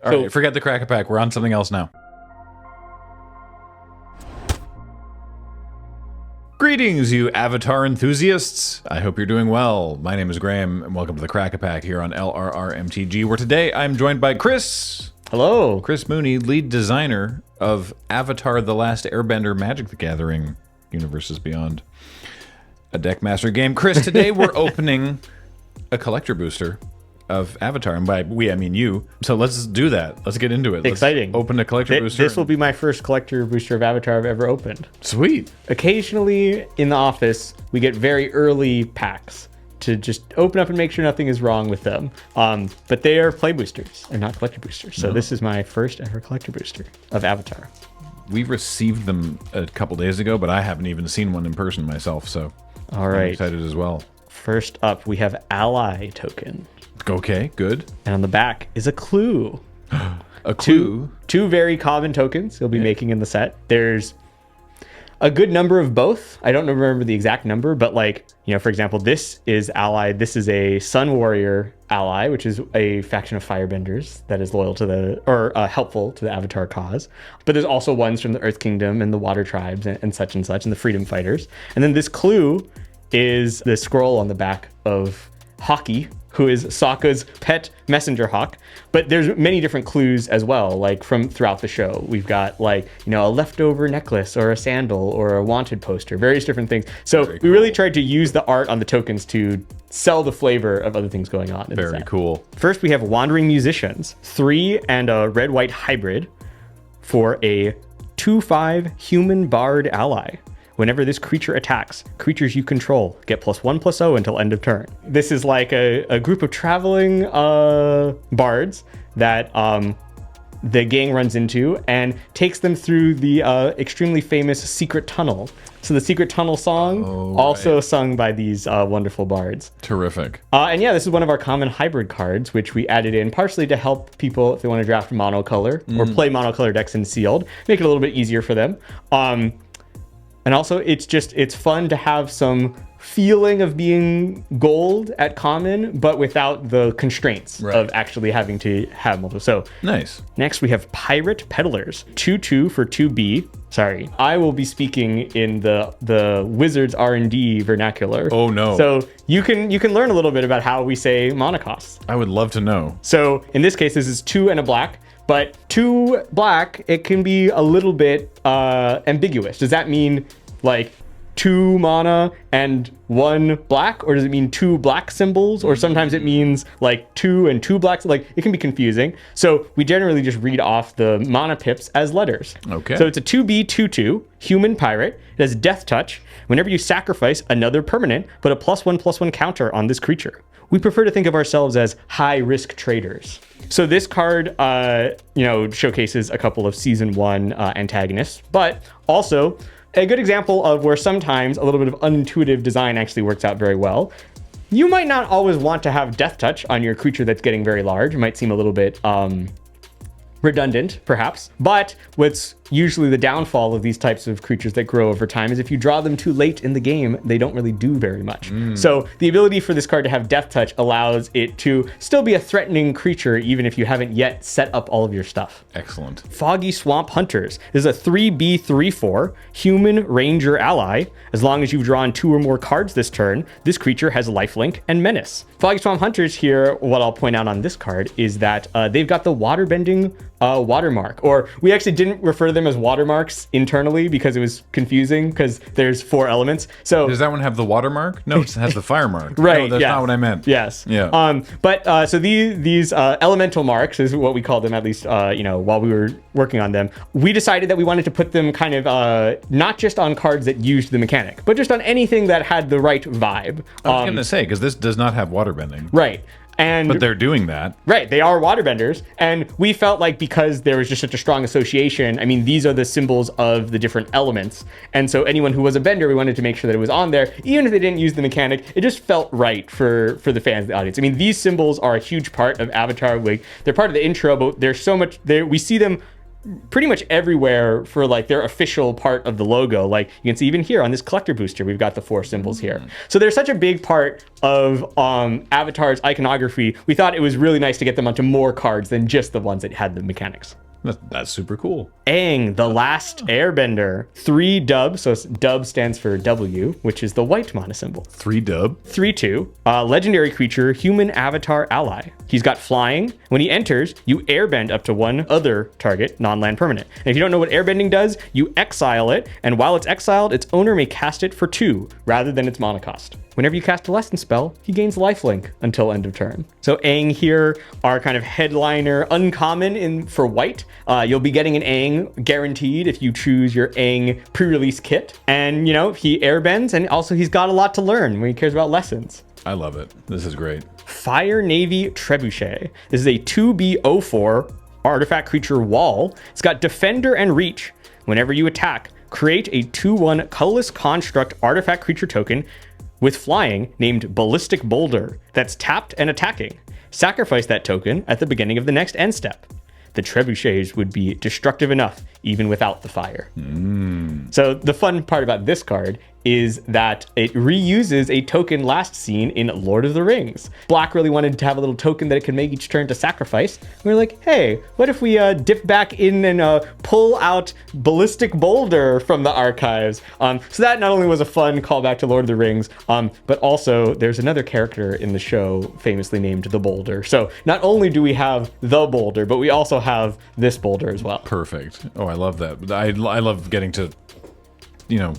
All right, forget the Crack-A-Pack. We're on something else now. Greetings, you Avatar enthusiasts. I hope you're doing well. My name is Graham, and welcome to the Crack-A-Pack here on LRRMTG, where today I'm joined by Chris. Hello. Chris Mooney, lead designer of Avatar: The Last Airbender Magic the Gathering Universes Beyond, a deck master game. Chris, today we're opening a collector booster of Avatar, and by we I mean you. So let's do that. Let's get into it. Exciting. Let's open a collector booster. This will be my first collector booster of Avatar I've ever opened. Sweet. Occasionally in the office, we get very early packs to just open up and make sure nothing is wrong with them. But they are play boosters and not collector boosters. So this is my first ever collector booster of Avatar. We received them a couple days ago, but I haven't even seen one in person myself, so all right. I'm excited as well. First up, we have Ally token. Okay, good. And on the back is a clue. A clue? Two very common tokens you'll be making in the set. There's a good number of both. I don't remember the exact number, but like, you know, for example, this is Ally. This is a Sun Warrior ally, which is a faction of firebenders that is loyal to the, or helpful to the Avatar cause. But there's also ones from the Earth Kingdom and the Water Tribes and such, and the Freedom Fighters. And then this clue is the scroll on the back of Hawkeye, who is Sokka's pet messenger hawk. But there's many different clues as well, like from throughout the show. We've got like, you know, a leftover necklace or a sandal or a wanted poster, various different things. So we really tried to use the art on the tokens to sell the flavor of other things going on. Very cool. First, we have Wandering Musicians, 3 and a red-white hybrid for a 2/5 human bard ally. Whenever this creature attacks, creatures you control get +1/+0 until end of turn. This is like a group of traveling bards that the gang runs into and takes them through the extremely famous Secret Tunnel. So the Secret Tunnel song, also sung by these wonderful bards. Terrific. And yeah, this is one of our common hybrid cards, which we added in partially to help people if they want to draft monocolor or play monocolor decks in sealed, make it a little bit easier for them. And also, it's fun to have some feeling of being gold at common, but without the constraints of actually having to have multiple. So nice. Next, we have Pirate Peddlers, 2/2 for 2B. Sorry, I will be speaking in the Wizards R&D vernacular. Oh no! So you can learn a little bit about how we say mana costs. I would love to know. So in this case, this is 2 and a black. But 2 black, it can be a little bit ambiguous. Does that mean like 2 mana and 1 black? Or does it mean 2 black symbols? Or sometimes it means like 2 and 2 blacks. Like it can be confusing. So we generally just read off the mana pips as letters. Okay. So it's a 2B 2/2 human pirate. It has death touch. Whenever you sacrifice another permanent, put a +1/+1 counter on this creature. We prefer to think of ourselves as high-risk traders. So this card, showcases a couple of Season 1 antagonists, but also a good example of where sometimes a little bit of unintuitive design actually works out very well. You might not always want to have Death Touch on your creature that's getting very large. It might seem a little bit redundant, perhaps. But what's usually the downfall of these types of creatures that grow over time is if you draw them too late in the game, they don't really do very much. So the ability for this card to have Death Touch allows it to still be a threatening creature even if you haven't yet set up all of your stuff. Excellent. Foggy Swamp Hunters is a 3B 3/4 human ranger ally. As long as you've drawn 2 or more cards this turn, this creature has lifelink and menace. Foggy Swamp Hunters here, what I'll point out on this card is that they've got the waterbending watermark, or we actually didn't refer to them as watermarks internally because it was confusing because there's 4 elements. So does that one have the watermark? No, it has the fire mark. Right. No, that's not what I meant. Yes. Yeah. So these elemental marks is what we called them, at least while we were working on them. We decided that we wanted to put them kind of not just on cards that used the mechanic, but just on anything that had the right vibe. I was gonna say, because this does not have waterbending. Right. But they're doing that. Right, they are waterbenders, and we felt like because there was just such a strong association, I mean, these are the symbols of the different elements, and so anyone who was a bender, we wanted to make sure that it was on there, even if they didn't use the mechanic. It just felt right for the fans, the audience. I mean, these symbols are a huge part of Avatar. Like, they're part of the intro, but there's so much there. We see them pretty much everywhere for like their official part of the logo. Like you can see even here on this collector booster, we've got the 4 symbols here. So they're such a big part of Avatar's iconography. We thought it was really nice to get them onto more cards than just the ones that had the mechanics. That's super cool. Aang, the last Airbender. 3 dub, so dub stands for W, which is the white mana symbol. 3 dub. 3/2. Legendary creature, human avatar ally. He's got flying. When he enters, you airbend up to 1 other target, non-land permanent. And if you don't know what airbending does, you exile it, and while it's exiled, its owner may cast it for 2 rather than its mana cost. Whenever you cast a lesson spell, he gains lifelink until end of turn. So Aang here, our kind of headliner, uncommon for white. You'll be getting an Aang guaranteed if you choose your Aang pre-release kit. And, you know, he airbends, and also he's got a lot to learn when he cares about lessons. I love it. This is great. Fire Navy Trebuchet. This is a 2/04 artifact creature wall. It's got Defender and Reach. Whenever you attack, create a 2/1 colorless construct artifact creature token with flying named Ballistic Boulder that's tapped and attacking. Sacrifice that token at the beginning of the next end step. The trebuchets would be destructive enough even without the fire. So the fun part about this card is that it reuses a token last seen in Lord of the Rings. Black really wanted to have a little token that it could make each turn to sacrifice. We were like, hey, what if we dip back in and pull out Ballistic Boulder from the archives? So that not only was a fun callback to Lord of the Rings, but also there's another character in the show famously named the Boulder. So not only do we have the Boulder, but we also have this Boulder as well. Perfect. Oh, I love that. I love getting to, you know,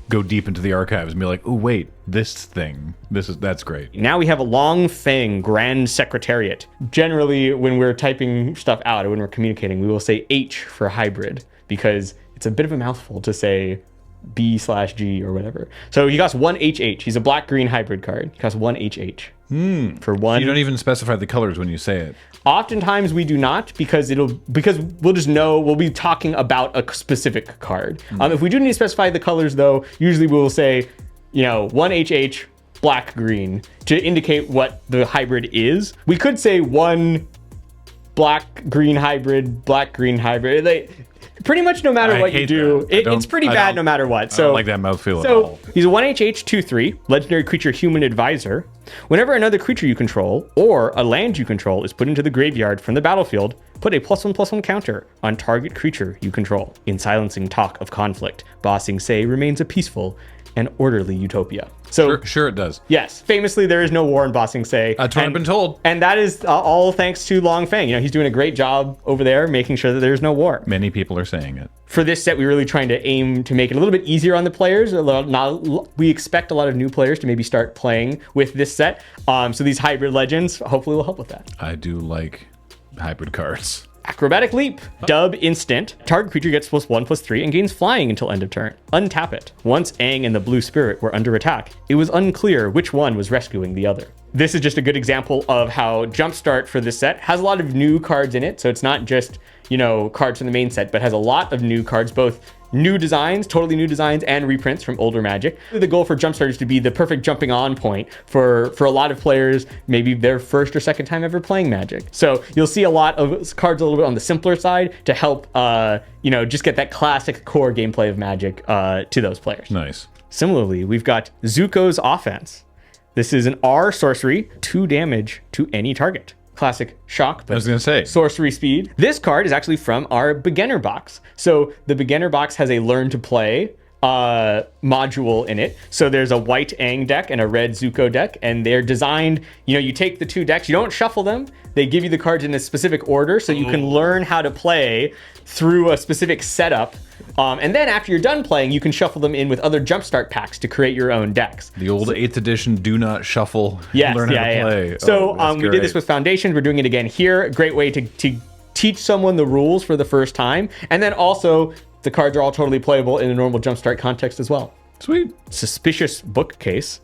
go deep into the archives and be like, oh wait, this thing, that's great. Now we have a Long Fang Grand Secretariat. Generally, when we're typing stuff out or when we're communicating, we will say H for hybrid because it's a bit of a mouthful to say B/G or whatever. So he costs 1 HH. He's a black-green hybrid card. He costs 1 HH. For 1. You don't even specify the colors when you say it. Oftentimes we do not because we'll just know we'll be talking about a specific card. If we do need to specify the colors though, usually we will say, you know, 1 HH black green to indicate what the hybrid is. We could say 1 black green hybrid, black green hybrid. Pretty much no matter what you do, it's pretty bad no matter what. So I don't like that mouthfeel at all. He's a 1 HH 2/3 legendary creature human advisor. Whenever another creature you control or a land you control is put into the graveyard from the battlefield, put a +1/+1 counter on target creature you control. In silencing talk of conflict, Bossing Say remains a peaceful and orderly utopia. So sure it does. Yes, famously there is no war in Bossing Say. That's what I've been told. And that is all thanks to Long Fang. You know, he's doing a great job over there making sure that there's no war. Many people are saying it. For this set, we're really trying to aim to make it a little bit easier on the players. We expect a lot of new players to maybe start playing with this set. So these hybrid legends hopefully will help with that. I do like hybrid cards. Acrobatic Leap. Dub instant. Target creature gets +1/+3 and gains flying until end of turn. Untap it. Once Aang and the Blue Spirit were under attack, it was unclear which one was rescuing the other. This is just a good example of how Jumpstart for this set has a lot of new cards in it. So it's not just, you know, cards from the main set, but has a lot of new cards, both new designs, totally new designs, and reprints from older Magic. The goal for Jumpstart is to be the perfect jumping on point for a lot of players, maybe their first or second time ever playing Magic. So you'll see a lot of cards a little bit on the simpler side to help, you know, just get that classic core gameplay of Magic to those players. Nice. Similarly, we've got Zuko's Offense. This is an R sorcery, 2 damage to any target. Classic shock, but I was gonna say sorcery speed. This card is actually from our beginner box. So the beginner box has a learn to play module in it. So there's a white Aang deck and a red Zuko deck, and they're designed, you know, you take the 2 decks, you don't shuffle them. They give you the cards in a specific order so you can learn how to play through a specific setup. And then after you're done playing, you can shuffle them in with other Jumpstart packs to create your own decks. The old 8th edition do not shuffle, yes, learn how to play. So we did this with Foundations. We're doing it again here. Great way to teach someone the rules for the first time. And then also, the cards are all totally playable in a normal Jumpstart context as well. Sweet. Suspicious Bookcase.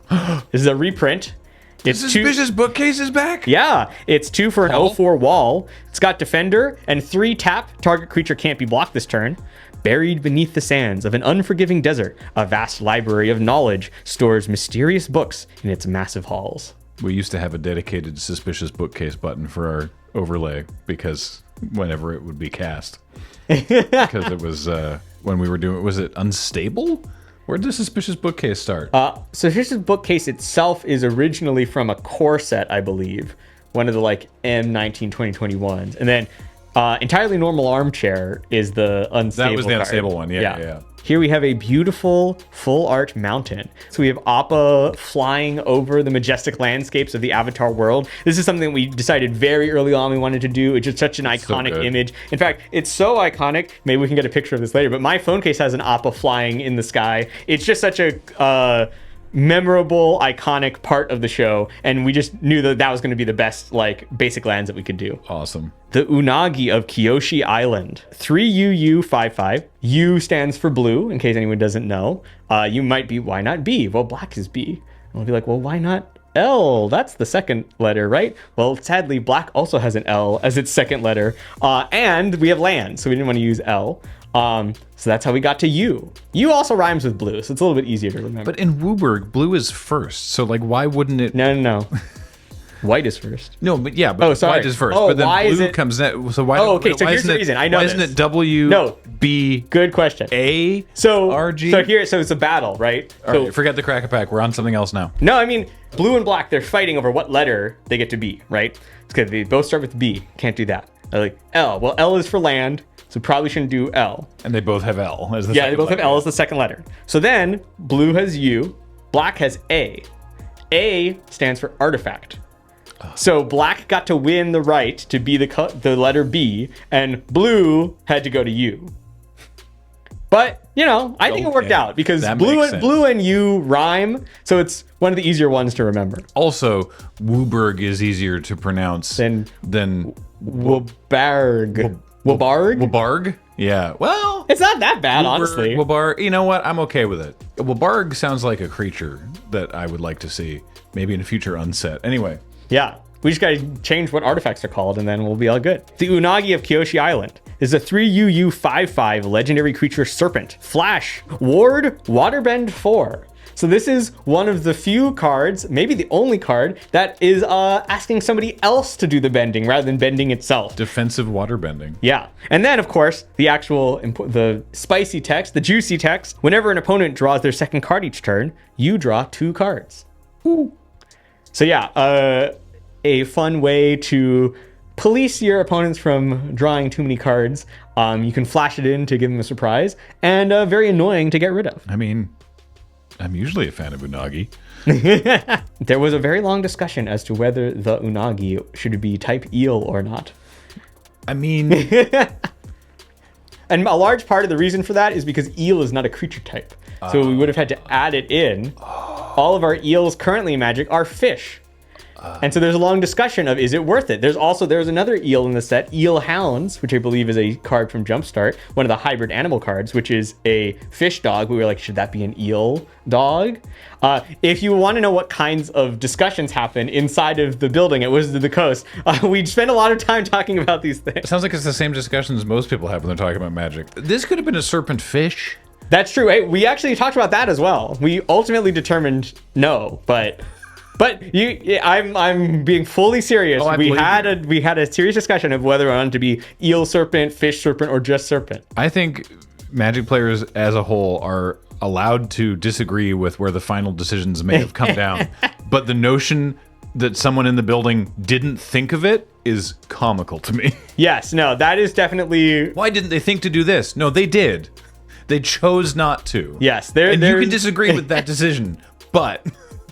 This is a reprint. It's Suspicious Bookcase is back? Yeah, it's 2 for an 0/4 wall. It's got Defender and 3 tap. Target creature can't be blocked this turn. Buried beneath the sands of an unforgiving desert, a vast library of knowledge stores mysterious books in its massive halls. We used to have a dedicated Suspicious Bookcase button for our overlay because whenever it would be cast. because it was when we were doing. Was it Unstable? Where did the Suspicious Bookcase start? Suspicious Bookcase itself is originally from a core set, I believe. One of the like M19 2021s. And then Entirely Normal Armchair is the Unstable That was the card. Unstable one. Yeah. Here we have a beautiful full art mountain. So we have Appa flying over the majestic landscapes of the Avatar world. This is something we decided very early on we wanted to do. It's just such an iconic good. image. In fact, it's so iconic. Maybe we can get a picture of this later, but my phone case has an Appa flying in the sky. It's just such a memorable, iconic part of the show, and we just knew that that was going to be the best like basic lands that we could do. Awesome. The Unagi of Kyoshi Island. 3UU55. U stands for blue, in case anyone doesn't know. You might be, why not B? Well, black is B. And we'll be like, well, why not L? That's the second letter, right? Well, sadly, black also has an L as its second letter. And we have land, so we didn't want to use L. So that's how we got to U. U also rhymes with blue, so it's a little bit easier to remember. But in Wooburg, blue is first. So like, why wouldn't it? No. White is first. No, but yeah, but white is first. Oh, but then why blue is it? comes next. So why? Oh, okay. So why here's isn't the it, reason. I know Why this. isn't it W? No. B. Good question. A. So RG. So it's a battle, right? All right, forget the Crack-a-Pack. We're on something else now. No, I mean, blue and black, they're fighting over what letter they get to be, right? It's because they both start with B. Can't do that. They're like, L. Well, L is for land, so probably shouldn't do L. And they both have L as the Yeah, second they both have letter. L as the second letter. So then, blue has U, black has A. A stands for artifact. So black got to win the right to be the letter B, and blue had to go to U. But, you know, I think it worked out because That makes sense. blue and U rhyme, so it's one of the easier ones to remember. Also, Wooburg is easier to pronounce Than Wabarg. Wabarg. Yeah. Well, It's not that bad, honestly. Wabarg. You know what? I'm okay with it. Wabarg sounds like a creature that I would like to see, maybe in a future unset. Anyway. Yeah. We just gotta change what artifacts are called, and then we'll be all good. The Unagi of Kyoshi Island is a 3UU55 legendary creature serpent. Flash. Ward Waterbend 4. So this is one of the few cards, maybe the only card, that is asking somebody else to do the bending rather than bending itself. Defensive waterbending. Yeah. And then, of course, the spicy text, the juicy text. Whenever an opponent draws their second card each turn, you draw 2 cards. Ooh. So yeah, a fun way to police your opponents from drawing too many cards. You can flash it in to give them a surprise, and very annoying to get rid of. I mean, I'm usually a fan of Unagi. There was a very long discussion as to whether the Unagi should be type eel or not. I mean, And a large part of the reason for that is because eel is not a creature type. So we would have had to add it in. All of our eels currently in Magic are fish. And so there's a long discussion of, is it worth it? There's another eel in the set, Eel Hounds, which I believe is a card from Jumpstart, one of the hybrid animal cards, which is a fish dog. We were like, should that be an eel dog? If you want to know what kinds of discussions happen inside of the building at Wizards of the Coast, we spend a lot of time talking about these things. it sounds like it's the same discussions most people have when they're talking about Magic. This could have been a serpent fish. That's true. Hey, we actually talked about that as well. We ultimately determined no, but I'm being fully serious. I we believe had a serious discussion of whether or not to be eel serpent, fish serpent, or just serpent. I think Magic players as a whole are allowed to disagree with where the final decisions may have come down, but the notion that someone in the building didn't think of it is comical to me. Yes, no, that is definitely Why didn't they think to do this? No, they did. They chose not to. yes. And you can disagree with that decision, but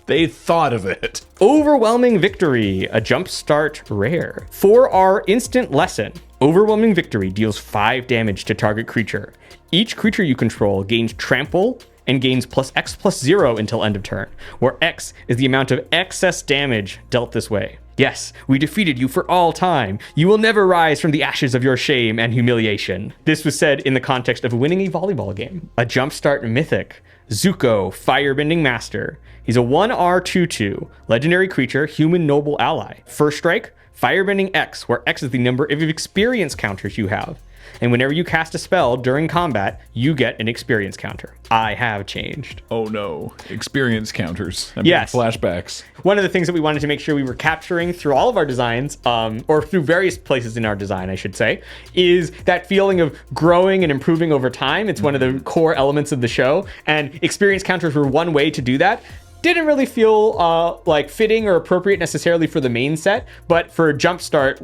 they thought of it. Overwhelming Victory, a Jumpstart rare. For our instant lesson, Overwhelming Victory deals 5 damage to target creature. Each creature you control gains trample and gains +X+0 until end of turn, where X is the amount of excess damage dealt this way. Yes, we defeated you for all time. You will never rise from the ashes of your shame and humiliation. This was said in the context of winning a volleyball game. A Jumpstart Mythic, Zuko, Firebending Master. He's a 1R 2/2, legendary creature, human noble ally. First strike, Firebending X, where X is the number of experience counters you have. And whenever you cast a spell during combat, you get an experience counter. I have changed. Oh no. Experience counters. Yes. Flashbacks. One of the things that we wanted to make sure we were capturing through all of our designs, or through various places in our design, I should say, is that feeling of growing and improving over time. It's one of the core elements of the show, and experience counters were one way to do that. Didn't really feel like fitting or appropriate necessarily for the main set, but for Jumpstart,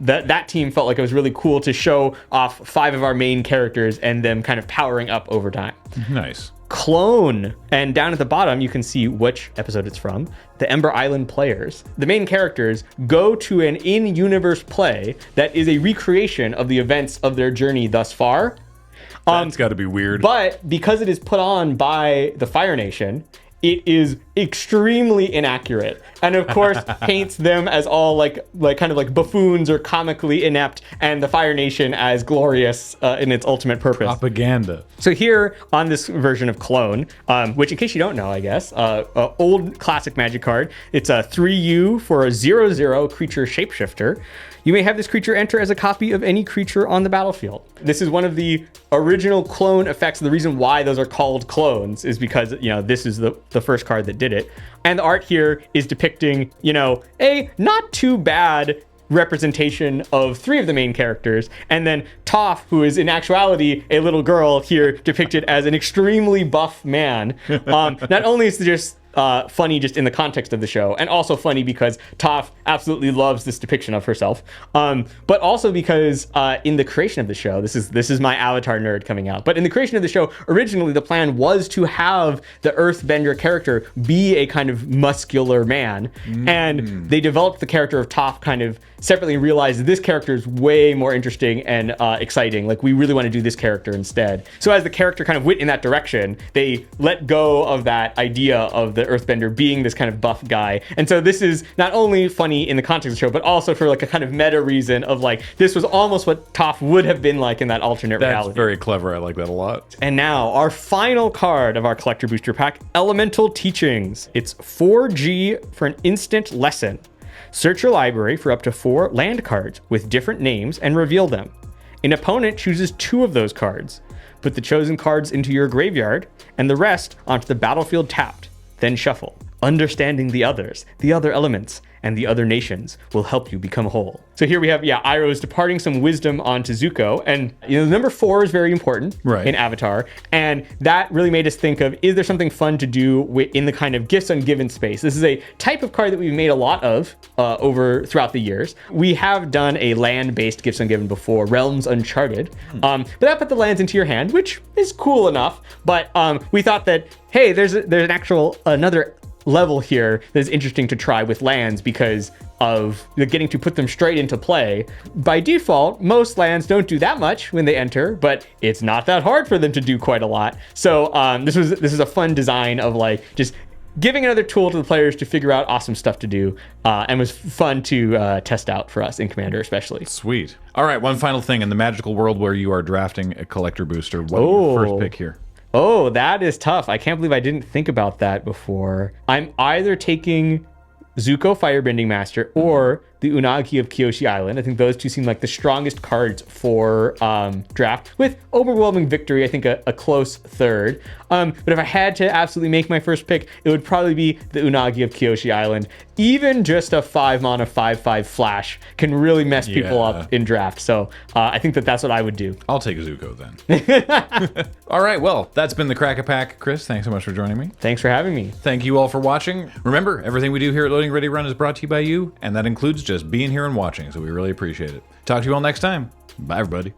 that team felt like it was really cool to show off 5 of our main characters and them kind of powering up over time. Nice. Clone. And down at the bottom, you can see which episode it's from. The Ember Island players. The main characters go to an in-universe play that is a recreation of the events of their journey thus far. That's got to be weird. But because it is put on by the Fire Nation, it is extremely inaccurate, and of course paints them as all like kind of like buffoons or comically inept, and the Fire Nation as glorious in its ultimate purpose. Propaganda. So here on this version of Clone, which in case you don't know, I guess, old classic Magic card, it's a 3U for a 0/0 creature shapeshifter. You may have this creature enter as a copy of any creature on the battlefield. This is one of the original clone effects. The reason why those are called clones is because, this is the first card that did it. And the art here is depicting, a not too bad representation of 3 of the main characters, and then Toph, who is in actuality a little girl, here depicted as an extremely buff man. Not only is it just funny just in the context of the show, and also funny because Toph absolutely loves this depiction of herself, but also because in the creation of the show, this is my Avatar nerd coming out, but in the creation of the show, originally the plan was to have the Earthbender character be a kind of muscular man, and they developed the character of Toph kind of separately and realized this character is way more interesting and exciting. Like, we really want to do this character instead. So as the character kind of went in that direction, they let go of that idea of the Earthbender being this kind of buff guy. And so this is not only funny in the context of the show, but also for like a kind of meta reason of like, this was almost what Toph would have been like in that alternate reality. That's very clever. I like that a lot. And now our final card of our collector booster pack, Elemental Teachings. It's 4G for an instant lesson. Search your library for up to 4 land cards with different names and reveal them. An opponent chooses 2 of those cards. Put the chosen cards into your graveyard and the rest onto the battlefield tapped. Then shuffle. Understanding the others, the other elements, and the other nations will help you become whole. So here we have, Iroh's departing some wisdom onto Zuko. And, number 4 is very important in Avatar. And that really made us think of, is there something fun to do in the kind of gifts ungiven space? This is a type of card that we've made a lot of throughout the years. We have done a land-based gifts ungiven before, Realms Uncharted. But that put the lands into your hand, which is cool enough. But we thought that, hey, there's another level here that's interesting to try with lands because of getting to put them straight into play. By default, most lands don't do that much when they enter, but it's not that hard for them to do quite a lot. So this is a fun design of like just giving another tool to the players to figure out awesome stuff to do, and was fun to test out for us in Commander especially. Sweet. All right, one final thing. In the magical world where you are drafting a collector booster, what is your first pick here? Oh, that is tough. I can't believe I didn't think about that before. I'm either taking Zuko Firebending Master or the Unagi of Kyoshi Island. I think those 2 seem like the strongest cards for draft, with overwhelming victory, I think a close third. But if I had to absolutely make my first pick, it would probably be the Unagi of Kyoshi Island. Even just a 5-mana 5/5 flash can really mess people up in draft. So I think that's what I would do. I'll take Zuko then. All right, well, that's been the Crack-A-Pack. Chris, thanks so much for joining me. Thanks for having me. Thank you all for watching. Remember, everything we do here at Loading Ready Run is brought to you by you, and that includes just being here and watching, so we really appreciate it. Talk to you all next time. Bye, everybody.